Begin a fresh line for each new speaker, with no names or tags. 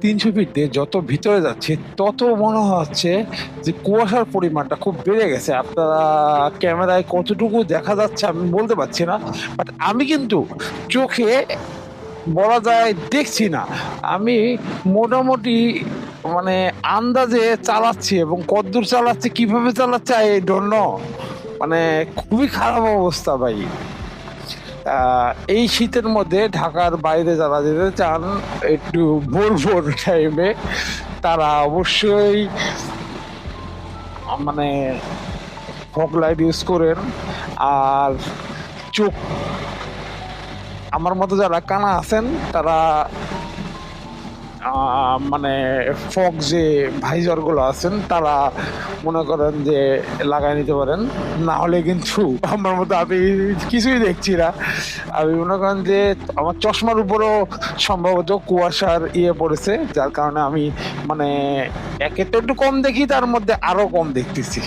৩০০ fit দিয়ে যত ভিতরে যাচ্ছি তত মনে হচ্ছে যে কুয়াশার পরিমাণটা খুব বেড়ে গেছে। আপনারা ক্যামেরায় কতটুকু দেখা যাচ্ছে আমি বলতে পারছি না, বাট আমি কিন্তু চোখে বলা যায় দেখছি না। আমি মোটামুটি মানে আন্দাজে চালাচ্ছি, এবং কতদূর চালাচ্ছি কিভাবে চালাচ্ছি আই ডোন্ট নো। মানে খুবই খারাপ অবস্থা ভাই। এই শীতের মধ্যে ঢাকার বাইরে যারা যেতে চান একটু ভোর ভোর টাইমে, তারা অবশ্যই মানে ফগ লাইট ইউজ করেন। আর চোখ, আমার মতো যারা কানা আছেন তারা মানে ফগ যে ভাইজার গুলো আছেন তারা মনে করেন যে লাগাই নিতে পারেন, না হলে কিন্তু আমার মতো আমি কিছুই দেখছি না। আমি মনে করেন যে আমার চশমার উপরও সম্ভবত কুয়াশার পড়েছে, যার কারণে আমি মানে একে তো একটু কম দেখি, তার মধ্যে আরো কম দেখতেছি।